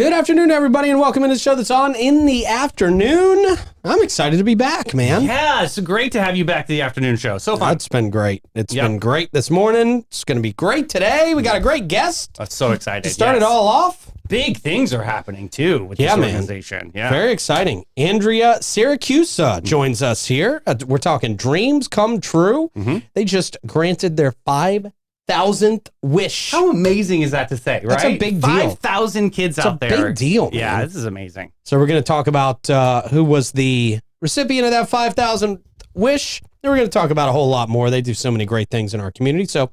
Good afternoon, everybody, and welcome to the show that's on in the afternoon. I'm excited to be back, man. Yeah, it's great to have you back to the afternoon show. So fun. It's been great. It's been great this morning. It's going to be great today. We got a great guest. I'm so excited. To start it all off. Big things are happening, too, with this organization. Yeah, very exciting. Andrea Siracusa joins us here. We're talking dreams come true. They just granted their 5,000th wish. How amazing is that to say, right? That's a big deal. 5,000 kids out there. It's a big deal, man. Yeah, this is amazing. So we're going to talk about who was the recipient of that 5,000th wish. Then we're going to talk about a whole lot more. They do so many great things in our community. So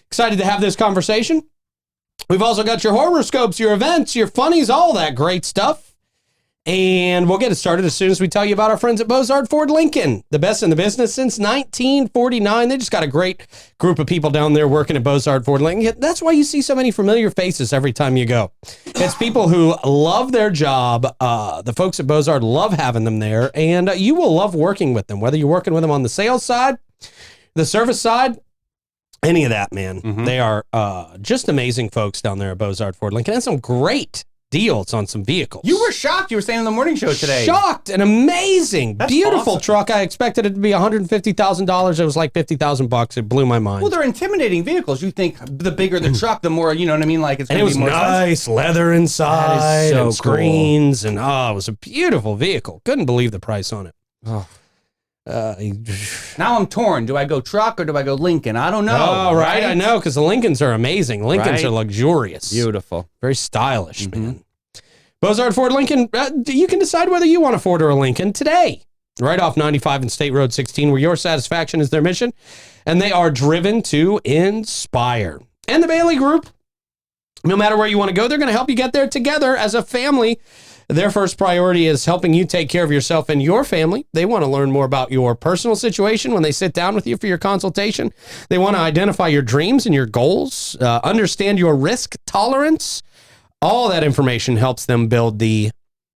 excited to have this conversation. We've also got your horoscopes, your events, your funnies, all that great stuff. And we'll get it started as soon as we tell you about our friends at Bozard Ford Lincoln, the best in the business since 1949. They just got a great group of people down there working at Bozard Ford Lincoln. That's why you see so many familiar faces every time you go. It's people who love their job. The folks at Bozard love having them there, and you will love working with them, whether you're working with them on the sales side, the service side, any of that, man. They are just amazing folks down there at Bozard Ford Lincoln, and some great deals on some vehicles. You were shocked. You were saying on the morning show today. Shocked and amazing. That's beautiful awesome. truck. I expected it to be $150,000. It was like $50,000. It blew my mind. Well, they're intimidating vehicles. You think the bigger the truck, the more, you know what I mean? Like it's and going it to be was more nice, leather inside, That is so and screens, and it was a beautiful vehicle. Couldn't believe the price on it. Oh. Now I'm torn. Do I go truck or do I go Lincoln? I don't know. Oh, right. I know, because the Lincolns are amazing. Lincolns Right? are luxurious. Beautiful. Very stylish, man. Bozard Ford Lincoln, you can decide whether you want a Ford or a Lincoln today. Right off 95 and State Road 16, where your satisfaction is their mission. And they are driven to inspire. And the Bailey Group, no matter where you want to go, they're going to help you get there together as a family. Their first priority is helping you take care of yourself and your family. They want to learn more about your personal situation when they sit down with you for your consultation. They want to identify your dreams and your goals, understand your risk tolerance. All that information helps them build the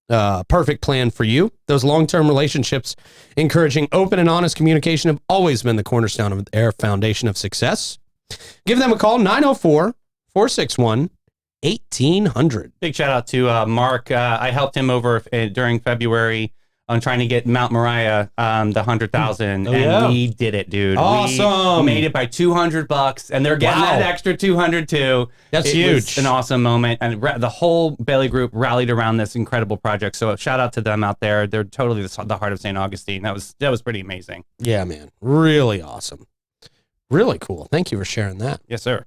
perfect plan for you. Those long-term relationships, encouraging open and honest communication, have always been the cornerstone of their foundation of success. Give them a call, 904-461-1800. Big shout out to Mark. I helped him over during February on trying to get Mount Moriah, the 100,000, and we did it, dude. Awesome. We made it by $200, and they're getting that extra 200 too. That's it huge. Was an awesome moment, and the whole Bailey Group rallied around this incredible project. So shout out to them out there. They're totally the heart of St. Augustine. That was pretty amazing. Yeah, man, really awesome, really cool. Thank you for sharing that. Yes, sir.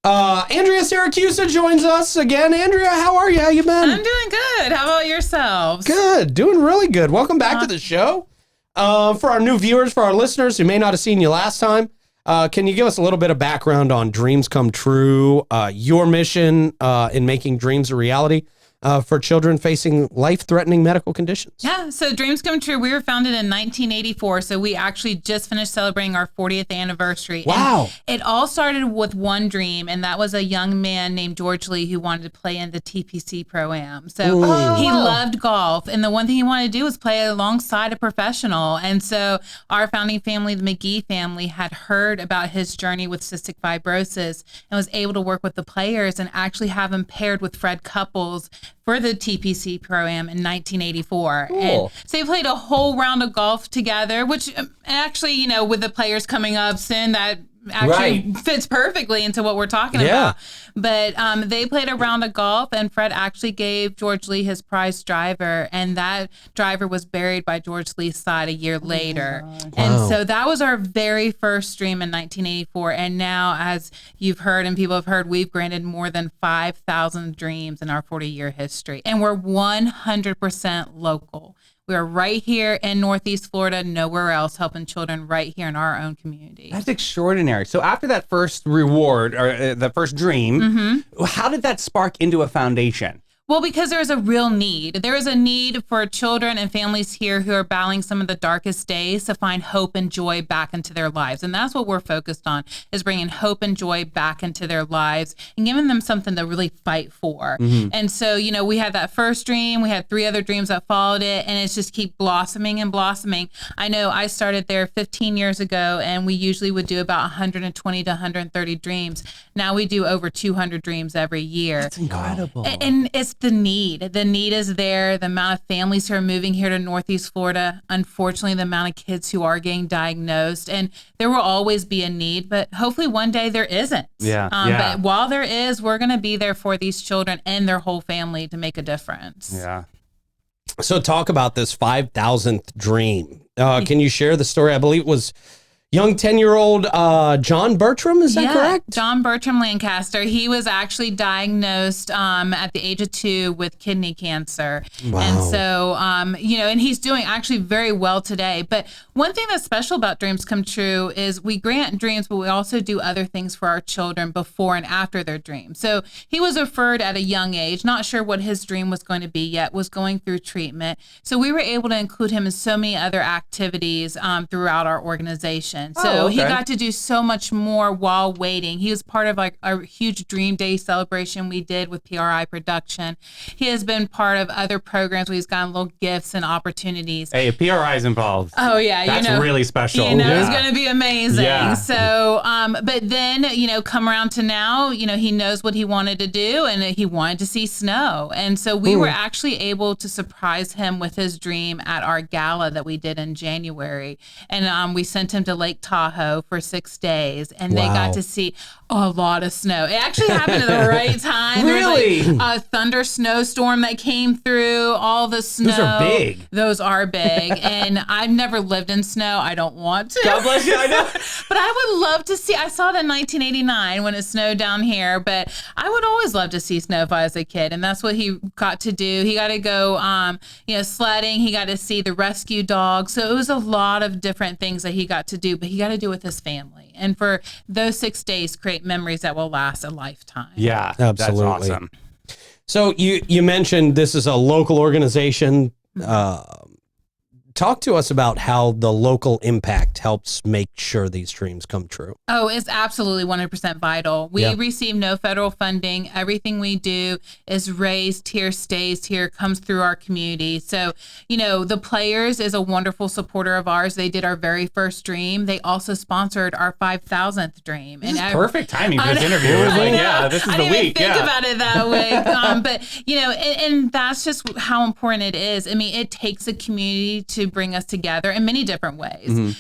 Andrea Siracusa joins us again. Andrea, how are you? How you been? I'm doing good. How about yourselves? Good, doing really good. Welcome back to the show. For our new viewers, for our listeners who may not have seen you last time, can you give us a little bit of background on Dreams Come True, your mission in making dreams a reality for children facing life-threatening medical conditions? Yeah, so Dreams Come True, we were founded in 1984, so we actually just finished celebrating our 40th anniversary. Wow. And it all started with one dream, and that was a young man named George Lee who wanted to play in the TPC Pro-Am. So he loved golf, and the one thing he wanted to do was play alongside a professional. And so our founding family, the McGee family, had heard about his journey with cystic fibrosis and was able to work with the players and actually have him paired with Fred Couples for the TPC Pro-Am in 1984. Cool. And so they played a whole round of golf together, which actually, you know, with the players coming up soon, that actually fits perfectly into what we're talking about. But they played a round of golf, and Fred actually gave George Lee his prized driver, and that driver was buried by George Lee's side a year later. And so that was our very first dream in 1984. And now, as you've heard and people have heard, we've granted more than 5,000 dreams in our 40-year history. And we're 100% local. We are right here in Northeast Florida, nowhere else, helping children right here in our own community. That's extraordinary. So after that first reward or the first dream, how did that spark into a foundation? Well, because there is a real need. There is a need for children and families here who are battling some of the darkest days to find hope and joy back into their lives. And that's what we're focused on, is bringing hope and joy back into their lives and giving them something to really fight for. Mm-hmm. And so, you know, we had that first dream. We had 3 other dreams that followed it, and it's just keep blossoming and blossoming. I know I started there 15 years ago, and we usually would do about 120 to 130 dreams. Now we do over 200 dreams every year. That's incredible. And it's just the need. The need is there. The amount of families who are moving here to Northeast Florida, unfortunately, the amount of kids who are getting diagnosed, and there will always be a need, but hopefully one day there isn't. But while there is, we're going to be there for these children and their whole family to make a difference. Yeah. So talk about this 5,000th dream. Can you share the story? I believe it was young 10-year-old John Bertram, is that correct? John Bertram Lancaster. He was actually diagnosed at the age of 2 with kidney cancer. Wow. And so, and he's doing actually very well today. But one thing that's special about Dreams Come True is we grant dreams, but we also do other things for our children before and after their dreams. So he was referred at a young age, not sure what his dream was going to be yet, was going through treatment. So we were able to include him in so many other activities throughout our organization. So he got to do so much more while waiting. He was part of like a huge Dream Day celebration we did with PRI Production. He has been part of other programs where he's gotten little gifts and opportunities. Hey, if PRI is involved. Oh yeah, that's really special. It's going to be amazing. Yeah. So, but then come around to now, he knows what he wanted to do, and he wanted to see snow, and so we were actually able to surprise him with his dream at our gala that we did in January, and we sent him to Lake Tahoe for 6 days, and they got to see a lot of snow. It actually happened at the right time. Really? There was like a thunder snowstorm that came through, all the snow. Those are big. Those are big. And I've never lived in snow. I don't want to. God bless you. I know. But I would love to see. I saw it in 1989 when it snowed down here, but I would always love to see snow if I was a kid. And that's what he got to do. He got to go, sledding. He got to see the rescue dog. So it was a lot of different things that he got to do, but he got to do it with his family. And for those 6 days, create memories that will last a lifetime. Yeah, absolutely. That's awesome. So you mentioned this is a local organization. Talk to us about how the local impact helps make sure these dreams come true. Oh, it's absolutely 100% vital. We receive no federal funding. Everything we do is raised here, stays here, comes through our community. So, the Players is a wonderful supporter of ours. They did our very first dream. They also sponsored our 5,000th dream. This is perfect timing for this interview. This is the week. I didn't even think about it that way. But, and that's just how important it is. I mean, it takes a community to bring us together in many different ways,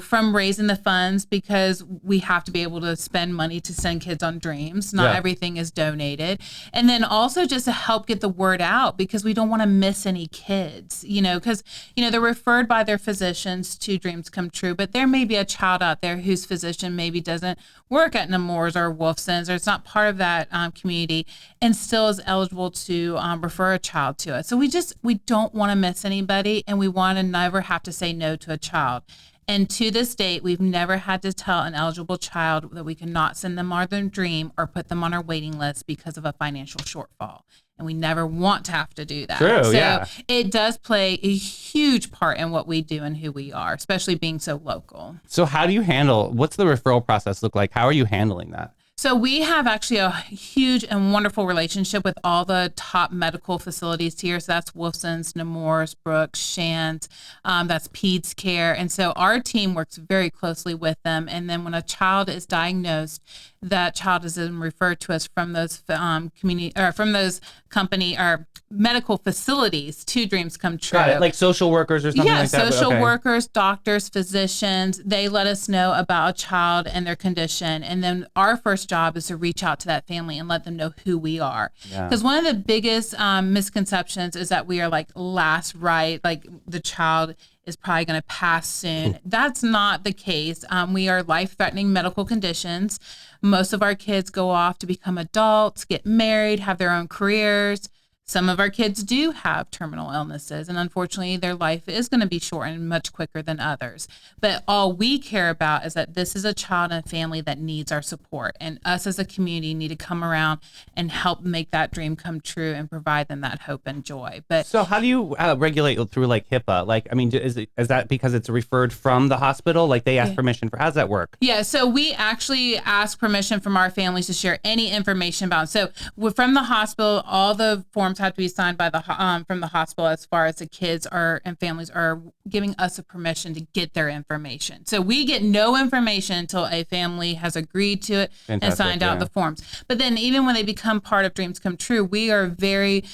from raising the funds, because we have to be able to spend money to send kids on dreams. Not everything is donated. And then also just to help get the word out, because we don't want to miss any kids, because, they're referred by their physicians to Dreams Come True, but there may be a child out there whose physician maybe doesn't work at Nemours or Wolfson's, or it's not part of that community, and still is eligible to refer a child to us. So we don't want to miss anybody, and we want to never have to say no to a child. And to this date, we've never had to tell an eligible child that we cannot send them on their dream or put them on our waiting list because of a financial shortfall. And we never want to have to do that. True, so it does play a huge part in what we do and who we are, especially being so local. So how do you what's the referral process look like? How are you handling that? So we have actually a huge and wonderful relationship with all the top medical facilities here. So that's Wolfson's, Nemours, Brooks, Shands, that's Peds Care. And so our team works very closely with them. And then when a child is diagnosed, that child is then referred to us from those company or medical facilities to Dreams Come True. Got it. Like social workers or something like that? Yeah, social workers, doctors, physicians, they let us know about a child and their condition. And then our first job is to reach out to that family and let them know who we are. Because one of the biggest misconceptions is that we are like last right, like the child is probably going to pass soon. That's not the case. We are life-threatening medical conditions. Most of our kids go off to become adults, get married, have their own careers. Some of our kids do have terminal illnesses, and unfortunately, their life is going to be shortened much quicker than others. But all we care about is that this is a child and a family that needs our support, and us as a community need to come around and help make that dream come true and provide them that hope and joy. But so, how do you regulate through like HIPAA? Like, I mean, is that because it's referred from the hospital? Like, they ask permission for? How does that work? Yeah, so we actually ask permission from our families to share any information about it. So from the hospital, all the forms forms have to be signed by the from the hospital as far as the kids are and families are giving us a permission to get their information. So we get no information until a family has agreed to it and signed out the forms. But then even when they become part of Dreams Come True, we are very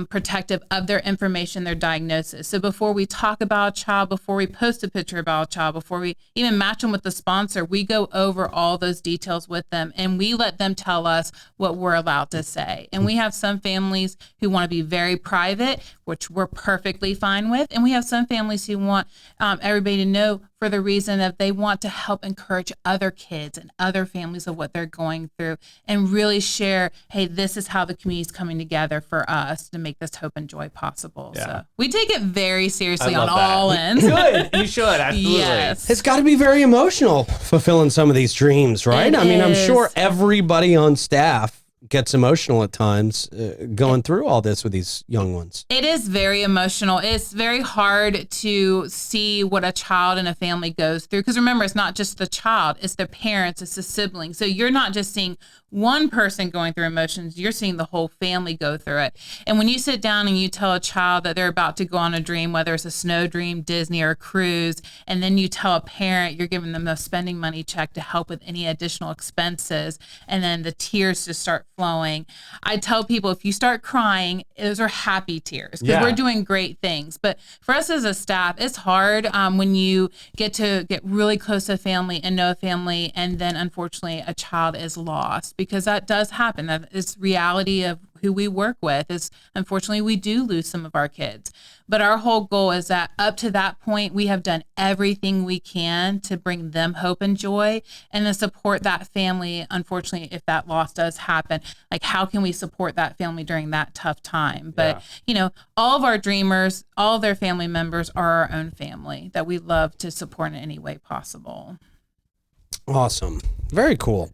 protective of their information, their diagnosis. So before we talk about a child, before we post a picture about a child, before we even match them with the sponsor, we go over all those details with them and we let them tell us what we're allowed to say. And we have some families who want to be very private, which we're perfectly fine with. And we have some families who want everybody to know for the reason that they want to help encourage other kids and other families of what they're going through and really share, hey, this is how the community is coming together for us to make this hope and joy possible. Yeah. So we take it very seriously on all ends. Good. You should. Absolutely. Yes. It's got to be very emotional fulfilling some of these dreams, right? I mean, I'm sure everybody on staff gets emotional at times going through all this with these young ones. It is very emotional. It's very hard to see what a child and a family goes through. Because remember, it's not just the child, it's the parents, it's the siblings. So you're not just seeing one person going through emotions, you're seeing the whole family go through it. And when you sit down and you tell a child that they're about to go on a dream, whether it's a snow dream, Disney, or a cruise, and then you tell a parent you're giving them a spending money check to help with any additional expenses, and then the tears just start flowing. I tell people if you start crying, those are happy tears because we're doing great things. But for us as a staff, it's hard when you get really close to a family and know a family, and then unfortunately a child is lost, because that does happen. That is reality of who we work with. Is unfortunately we do lose some of our kids. But our whole goal is that up to that point, we have done everything we can to bring them hope and joy and to support that family. Unfortunately, if that loss does happen, like how can we support that family during that tough time? But, you know, all of our dreamers, all of their family members are our own family that we love to support in any way possible. Awesome. Very cool.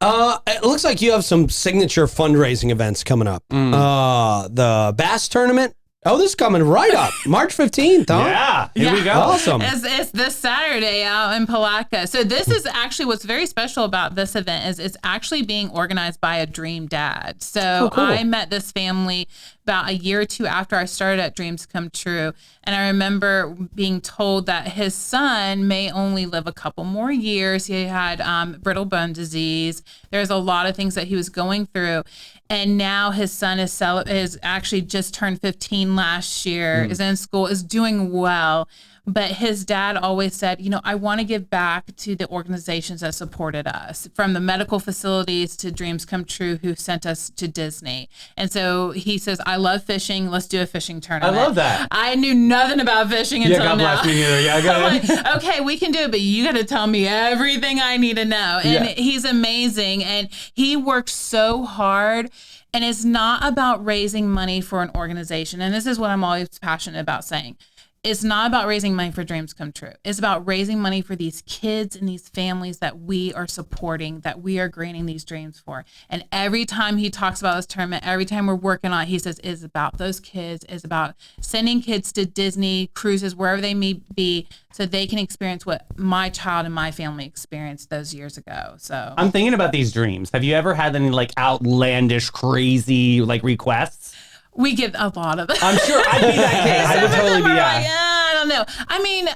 It looks like you have some signature fundraising events coming up. The bass tournament. Oh, this is coming right up. March 15th, huh? Yeah, here we go. Awesome. It's this Saturday out in Palatka. So this is actually what's very special about this event is it's actually being organized by a dream dad. So cool. I met this family about a year or two after I started at Dreams Come True. And I remember being told that his son may only live a couple more years. He had brittle bone disease. There's a lot of things that he was going through. And now his son is actually just turned 15 last year, is in school, is doing well. But his dad always said, you know, I want to give back to the organizations that supported us, from the medical facilities to Dreams Come True, who sent us to Disney. And so he says, I love fishing. Let's do a fishing tournament. I love that. I knew nothing about fishing until God now. bless me neither. Yeah, go ahead. Like, okay, we can do it, but you got to tell me everything I need to know. And he's amazing. And he works so hard. And it's not about raising money for an organization. And this is what I'm always passionate about saying. It's not about raising money for Dreams Come True. It's about raising money for these kids and these families that we are supporting, that we are granting these dreams for. And every time he talks about this tournament, every time we're working on it, he says it's about those kids. It's about sending kids to Disney, cruises, wherever they may be, so they can experience what my child and my family experienced those years ago. So I'm thinking about these dreams. Have you ever had any like outlandish, crazy like requests? We get a lot of it. I'm sure I'd be that kid. I would totally be that. I don't know. I mean,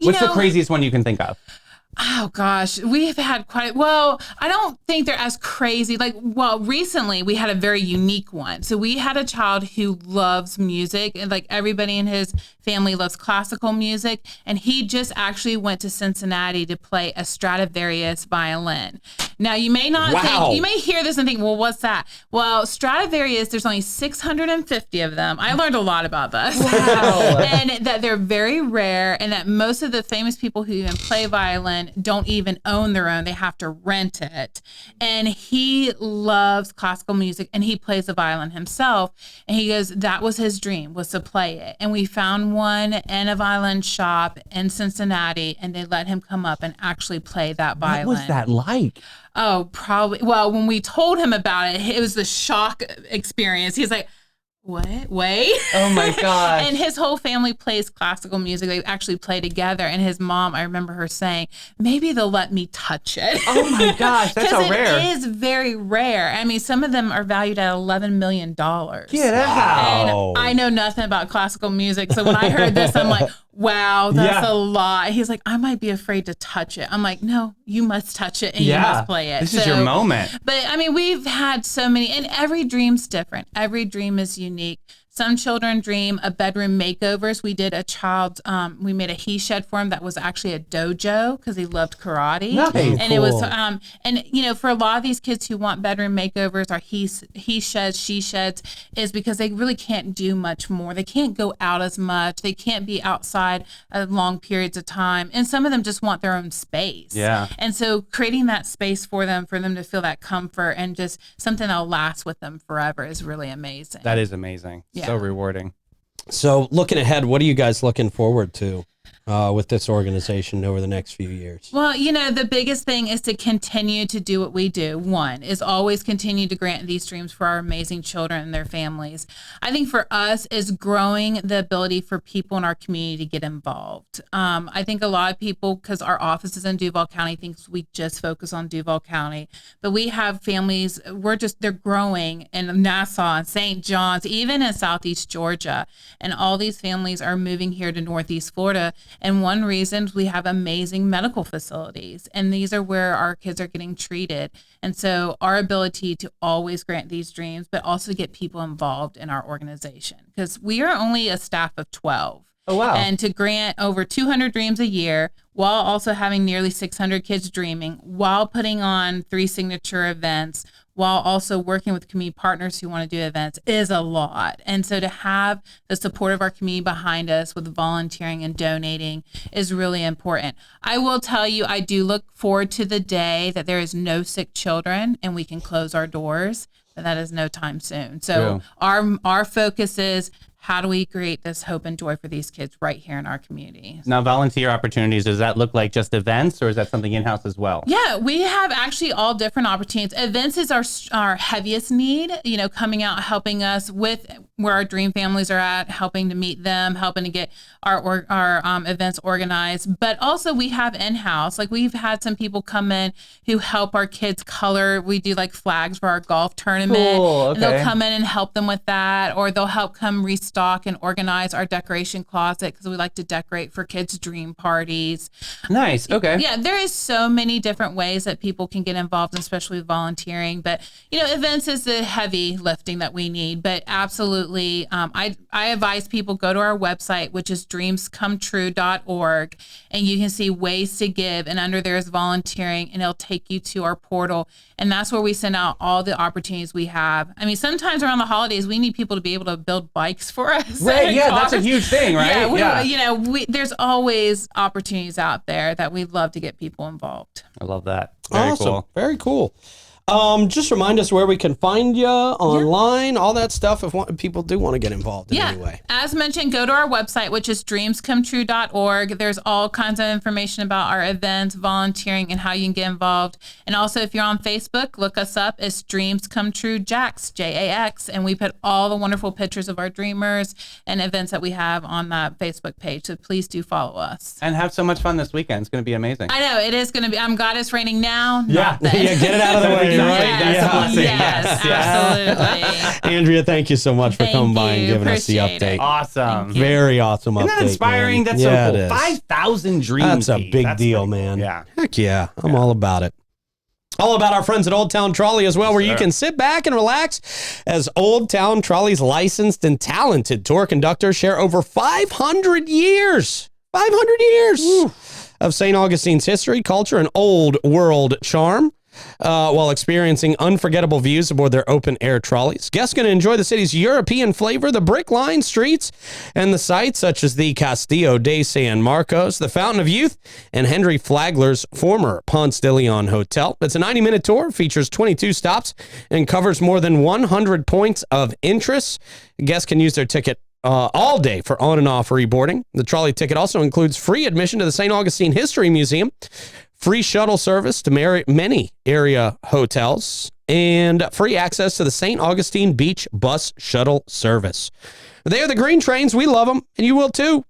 what's the craziest one you can think of? Oh gosh, we've had I don't think they're as crazy. Recently we had a very unique one. So we had a child who loves music, and like everybody in his family loves classical music. And he just actually went to Cincinnati to play a Stradivarius violin. Now you may not think, you may hear this and think, well, what's that? Well, Stradivarius, there's only 650 of them. I learned a lot about this. Wow. And that they're very rare, and that most of the famous people who even play violin don't even own their own. They have to rent it. And he loves classical music, and he plays the violin himself. And he goes, that was his dream, was to play it. And we found one in a violin shop in Cincinnati, and they let him come up and actually play that violin. What was that like? Oh, probably. Well, when we told him about it, it was the shock experience. He's like, what? Wait. Oh my gosh. And his whole family plays classical music. They actually play together. And his mom, I remember her saying, maybe they'll let me touch it. Oh my gosh, that's so rare. It is very rare. I mean, some of them are valued at $11 million. Get out. And I know nothing about classical music. So when I heard this, I'm like, wow, that's a lot. He's like, I might be afraid to touch it. I'm like, no, you must touch it and you must play it. This is your moment. But I mean, we've had so many, and every dream's different. Every dream is unique. Some children dream of bedroom makeovers. We did a child, we made a he shed for him that was actually a dojo because he loved karate. Nice. And cool. it was, and you know, for a lot of these kids who want bedroom makeovers or he sheds, she sheds, is because they really can't do much more. They can't go out as much. They can't be outside long periods of time. And some of them just want their own space. Yeah. And so creating that space for them to feel that comfort and just something that'll last with them forever is really amazing. That is amazing. Yeah. So rewarding. So looking ahead, what are you guys looking forward to with this organization over the next few years? Well, you know, the biggest thing is to continue to do what we do. One is always continue to grant these dreams for our amazing children and their families. I think for us is growing the ability for people in our community to get involved. I think a lot of people, because our office is in Duval County, thinks we just focus on Duval County, but we have families, they're growing in Nassau and St. John's, even in Southeast Georgia. And all these families are moving here to Northeast Florida. And one reason we have amazing medical facilities, and these are where our kids are getting treated. And so our ability to always grant these dreams, but also get people involved in our organization, because we are only a staff of 12. Oh, wow. And to grant over 200 dreams a year while also having nearly 600 kids dreaming, while putting on 3 signature events, while also working with community partners who want to do events is a lot. And so to have the support of our community behind us with volunteering and donating is really important. I will tell you, I do look forward to the day that there is no sick children and we can close our doors, but that is no time soon. So our focus is, how do we create this hope and joy for these kids right here in our community? Now, volunteer opportunities, does that look like just events, or is that something in-house as well? Yeah, we have actually all different opportunities. Events is our heaviest need, you know, coming out, helping us with where our dream families are at, helping to meet them, helping to get our events organized. But also we have in-house, like we've had some people come in who help our kids color. We do like flags for our golf tournament. Cool, okay. And they'll come in and help them with that, or they'll help come restock and organize our decoration closet because we like to decorate for kids' dream parties. Nice. Okay. Yeah, there is so many different ways that people can get involved, especially with volunteering. But, you know, events is the heavy lifting that we need. But absolutely, I advise people go to our website, which is dreamscometrue.org, and you can see ways to give. And under there is volunteering, and it'll take you to our portal. And that's where we send out all the opportunities we have. I mean, sometimes around the holidays, we need people to be able to build bikes for us. Right, yeah, that's a huge thing, right? Yeah, you know, there's always opportunities out there that we'd love to get people involved. I love that. Very Awesome. cool. Very cool. Just remind us where we can find you online, all that stuff, if people do want to get involved in any way. As mentioned, go to our website, which is dreamscometrue.org. There's all kinds of information about our events, volunteering, and how you can get involved. And also, if you're on Facebook, look us up. It's Dreams Come True Jax, JAX, and we put all the wonderful pictures of our dreamers and events that we have on that Facebook page. So please do follow us. And have so much fun this weekend. It's going to be amazing. I know, it is going to be. I'm glad it's raining now. Yeah. Not then. Yeah, get it out of the way. Yes, absolutely. Andrea, thank you so much for Thank coming by and you. giving us the Appreciate update. it. Awesome. Thank you. Very awesome update. Isn't that inspiring? man. That's Yeah, so it cool. is. 5,000 dreams. That's a big That's deal, pretty man. cool. Yeah. Heck yeah. I'm all about it. All about our friends at Old Town Trolley as well, where you can sit back and relax as Old Town Trolley's licensed and talented tour conductors share over 500 years. 500 years of St. Augustine's history, culture, and old world charm. While experiencing unforgettable views aboard their open-air trolleys. Guests can enjoy the city's European flavor, the brick-lined streets, and the sights such as the Castillo de San Marcos, the Fountain of Youth, and Henry Flagler's former Ponce de Leon Hotel. It's a 90-minute tour, features 22 stops, and covers more than 100 points of interest. Guests can use their ticket all day for on and off reboarding. The trolley ticket also includes free admission to the St. Augustine History Museum, free shuttle service to many area hotels, and free access to the St. Augustine Beach Bus Shuttle Service. They are the green trains. We love them, and you will too.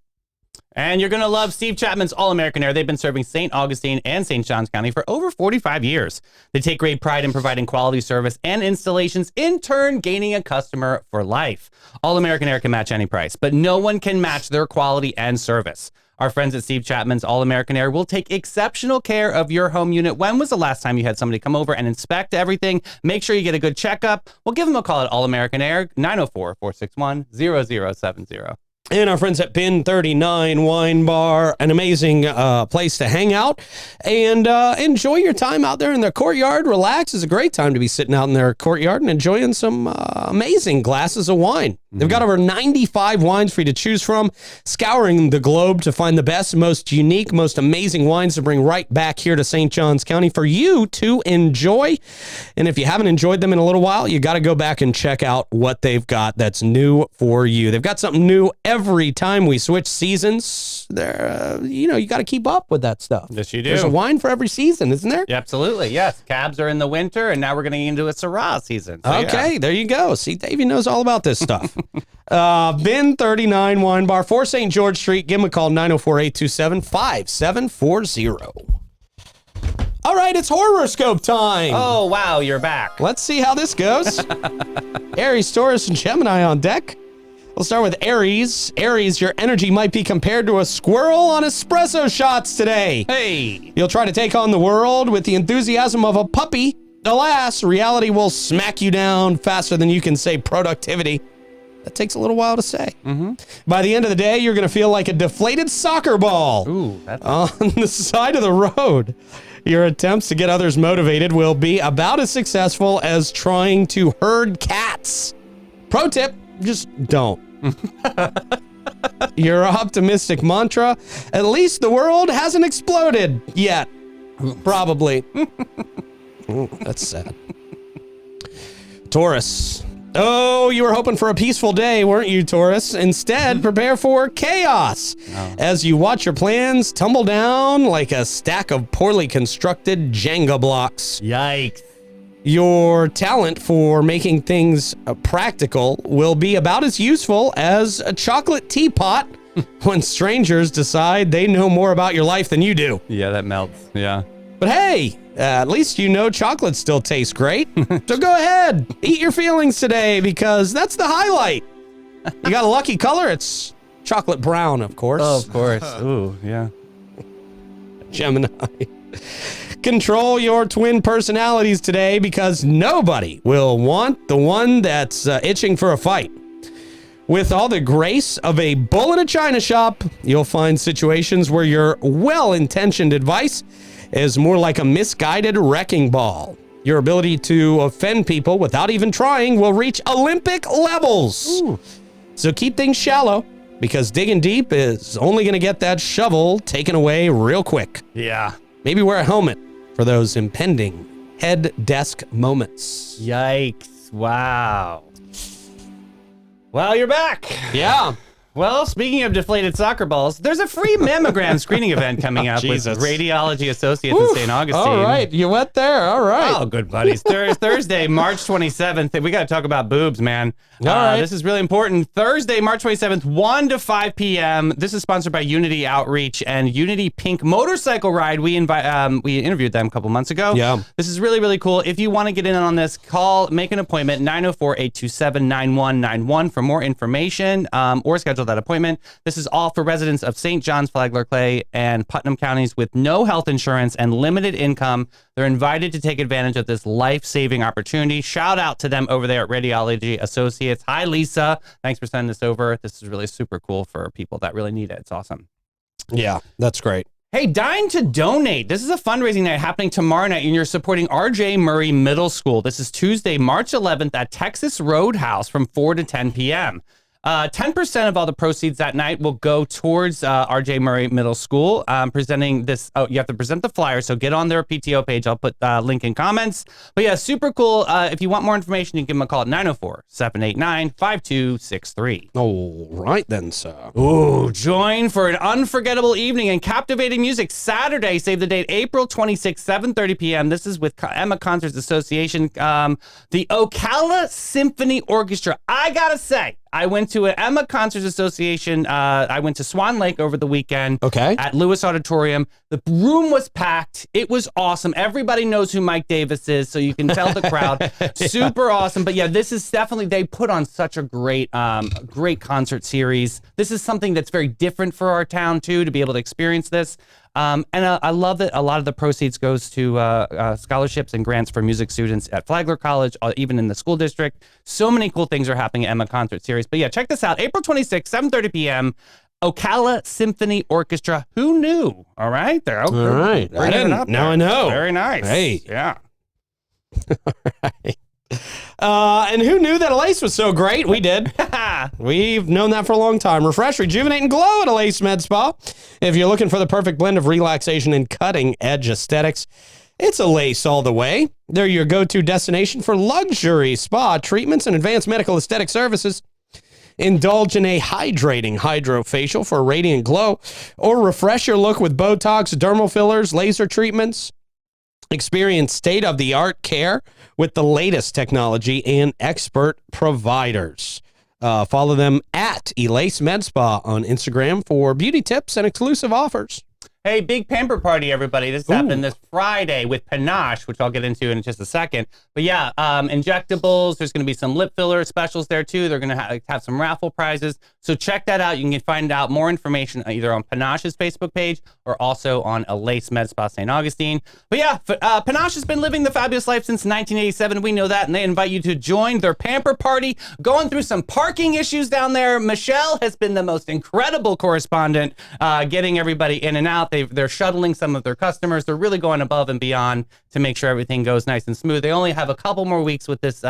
And you're going to love Steve Chapman's All-American Air. They've been serving St. Augustine and St. Johns County for over 45 years. They take great pride in providing quality service and installations, in turn gaining a customer for life. All-American Air can match any price, but no one can match their quality and service. Our friends at Steve Chapman's All-American Air will take exceptional care of your home unit. When was the last time you had somebody come over and inspect everything? Make sure you get a good checkup. Well, give them a call at All-American Air, 904-461-0070. And our friends at Bin 39 Wine Bar, an amazing place to hang out and enjoy your time out there in their courtyard. Relax. It's a great time to be sitting out in their courtyard and enjoying some amazing glasses of wine. They've got over 95 wines for you to choose from, scouring the globe to find the best, most unique, most amazing wines to bring right back here to St. Johns County for you to enjoy. And if you haven't enjoyed them in a little while, you got to go back and check out what they've got that's new for you. They've got something new every time we switch seasons. There, you got to keep up with that stuff. Yes, you do. There's a wine for every season, isn't there? Yeah, absolutely. Yes. Cabs are in the winter, and now we're going to get into a Syrah season. So, okay, there you go. See, Davey knows all about this stuff. Bin 39 Wine Bar, 4 St. George Street. Give them a call, 904-827-5740. All right, it's horoscope time. Oh, wow, you're back. Let's see how this goes. Aries, Taurus, and Gemini on deck. We'll start with Aries. Aries, your energy might be compared to a squirrel on espresso shots today. Hey. You'll try to take on the world with the enthusiasm of a puppy. Alas, reality will smack you down faster than you can say productivity. That takes a little while to say. Mm-hmm. By the end of the day, you're going to feel like a deflated soccer ball. Ooh, that's on the side of the road. Your attempts to get others motivated will be about as successful as trying to herd cats. Pro tip, just don't. Your optimistic mantra, at least the world hasn't exploded yet. Probably. Ooh, that's sad. Taurus. Oh, you were hoping for a peaceful day, weren't you, Taurus? Instead, prepare for chaos as you watch your plans tumble down like a stack of poorly constructed Jenga blocks. Yikes. Your talent for making things practical will be about as useful as a chocolate teapot when strangers decide they know more about your life than you do. Yeah, that melts. Yeah. But hey, at least you know chocolate still tastes great. So go ahead, eat your feelings today because that's the highlight. You got a lucky color. It's chocolate brown, of course. Oh, of course. Ooh, yeah. Gemini. Control your twin personalities today because nobody will want the one that's itching for a fight. With all the grace of a bull in a china shop, you'll find situations where your well-intentioned advice is more like a misguided wrecking ball. Your ability to offend people without even trying will reach Olympic levels. Ooh. So keep things shallow because digging deep is only going to get that shovel taken away real quick. Yeah. Maybe wear a helmet for those impending head desk moments. Yikes. Wow. Well, you're back. Yeah. Well, speaking of deflated soccer balls, there's a free mammogram screening event coming up with Radiology Associates in St. Augustine. All right, you went there. All right. Oh, good buddies. Thursday, March 27th. We got to talk about boobs, man. All right. This is really important. Thursday, March 27th, 1 to 5 p.m. This is sponsored by Unity Outreach and Unity Pink Motorcycle Ride. We interviewed them a couple months ago. Yeah. This is really, really cool. If you want to get in on this, make an appointment, 904-827-9191 for more information or schedule that appointment. This is all for residents of St. John's, Flagler, Clay, and Putnam counties with no health insurance and limited income. They're invited to take advantage of this life-saving opportunity. Shout out to them over there at Radiology Associates. Hi, Lisa. Thanks for sending this over. This is really super cool for people that really need it. It's awesome. Yeah, that's great. Hey, Dine to Donate. This is a fundraising night happening tomorrow night, and you're supporting R.J. Murray Middle School. This is Tuesday, March 11th at Texas Roadhouse from 4 to 10 p.m. 10% of all the proceeds that night will go towards RJ Murray Middle School. Presenting this. Oh, you have to present the flyer, so get on their PTO page. I'll put link in comments. But yeah, super cool. If you want more information, you can give them a call at 904-789-5263. All right then, sir. Ooh, join for an unforgettable evening and captivating music Saturday. Save the date, April 26th, 7:30 p.m. This is with Emma Concerts Association, the Ocala Symphony Orchestra. I gotta say, I went to an Emma Concerts Association. I went to Swan Lake over the weekend. Okay. At Lewis Auditorium. The room was packed. It was awesome. Everybody knows who Mike Davis is, so you can tell the crowd. Super awesome. But yeah, this is definitely, they put on such a great concert series. This is something that's very different for our town too, to be able to experience this. And I love that a lot of the proceeds goes to scholarships and grants for music students at Flagler College, even in the school district. So many cool things are happening at Emma Concert Series. But yeah, check this out. April 26th, 7:30 p.m. Ocala Symphony Orchestra. Who knew? All right. All right. I didn't. Now I know. Very nice. Hey. Yeah. All right. And who knew that Lace was so great? We did. We've known that for a long time. Refresh, rejuvenate, and glow at Lace Med Spa. If you're looking for the perfect blend of relaxation and cutting-edge aesthetics, it's Lace all the way. They're your go-to destination for luxury spa treatments and advanced medical aesthetic services. Indulge in a hydrating hydrofacial for a radiant glow, or refresh your look with Botox, dermal fillers, laser treatments. Experience state-of-the-art care with the latest technology and expert providers. Follow them at Elace Med Spa on Instagram for beauty tips and exclusive offers. Hey, big pamper party, everybody. This happened this Friday with Panache, which I'll get into in just a second. But yeah, injectables. There's going to be some lip filler specials there, too. They're going to have some raffle prizes. So check that out. You can find out more information either on Panache's Facebook page or also on Elace Med Spa St. Augustine. But yeah, Panache has been living the fabulous life since 1987. We know that, and they invite you to join their pamper party. Going through some parking issues down there. Michelle has been the most incredible correspondent, getting everybody in and out. They're shuttling some of their customers. They're really going above and beyond to make sure everything goes nice and smooth. They only have a couple more weeks with this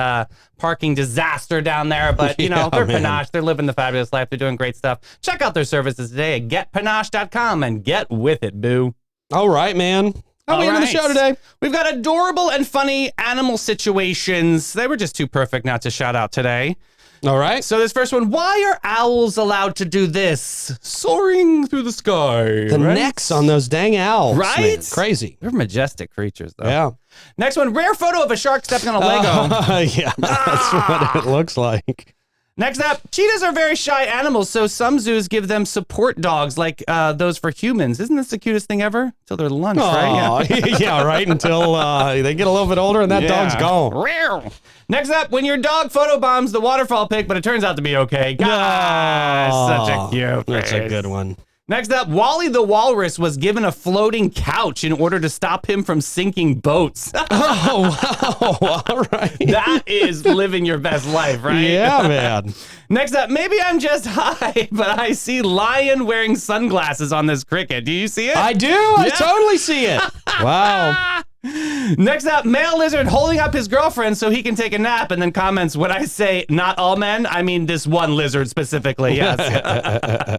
parking disaster down there, but you know, they're Panache. They're living the fabulous life. They're doing great stuff. Check out their services today at getpanache.com and get with it, boo. All right, man. How are we on the show today? We've got adorable and funny animal situations. They were just too perfect not to shout out today. All right. So this first one, why are owls allowed to do this? Soaring through the sky. The necks on those dang owls. Right? Man. Crazy. They're majestic creatures, though. Yeah. Next one, rare photo of a shark stepping on a Lego. Yeah, that's what it looks like. Next up, cheetahs are very shy animals, so some zoos give them support dogs like those for humans. Isn't this the cutest thing ever? Until they're lunch, right? Yeah. Yeah, right. Until they get a little bit older and that dog's gone. Next up, when your dog photobombs the waterfall pic, but it turns out to be okay. Gosh, such a cute face. That's a good one. Next up, Wally the walrus was given a floating couch in order to stop him from sinking boats. Oh, wow. All right. That is living your best life, right? Yeah, man. Next up, maybe I'm just high, but I see lion wearing sunglasses on this cricket. Do you see it? I do. I totally see it. Wow. Next up, male lizard holding up his girlfriend so he can take a nap, and then comments, when I say not all men, I mean this one lizard specifically, yes.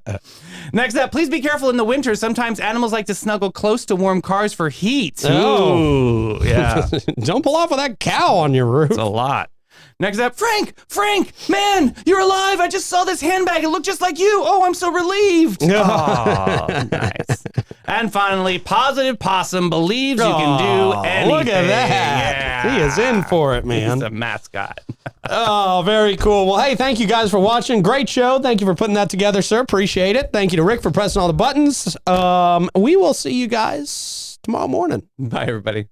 Next up, please be careful in the winter. Sometimes animals like to snuggle close to warm cars for heat. Oh. Ooh, yeah. Don't pull off with that cow on your roof. It's a lot. Next up, Frank, man, you're alive. I just saw this handbag. It looked just like you. Oh, I'm so relieved. Oh, nice. And finally, Positive Possum believes you can do anything. Look at that. Yeah. He is in for it, man. He's a mascot. Oh, very cool. Well, hey, thank you guys for watching. Great show. Thank you for putting that together, sir. Appreciate it. Thank you to Rick for pressing all the buttons. We will see you guys tomorrow morning. Bye, everybody.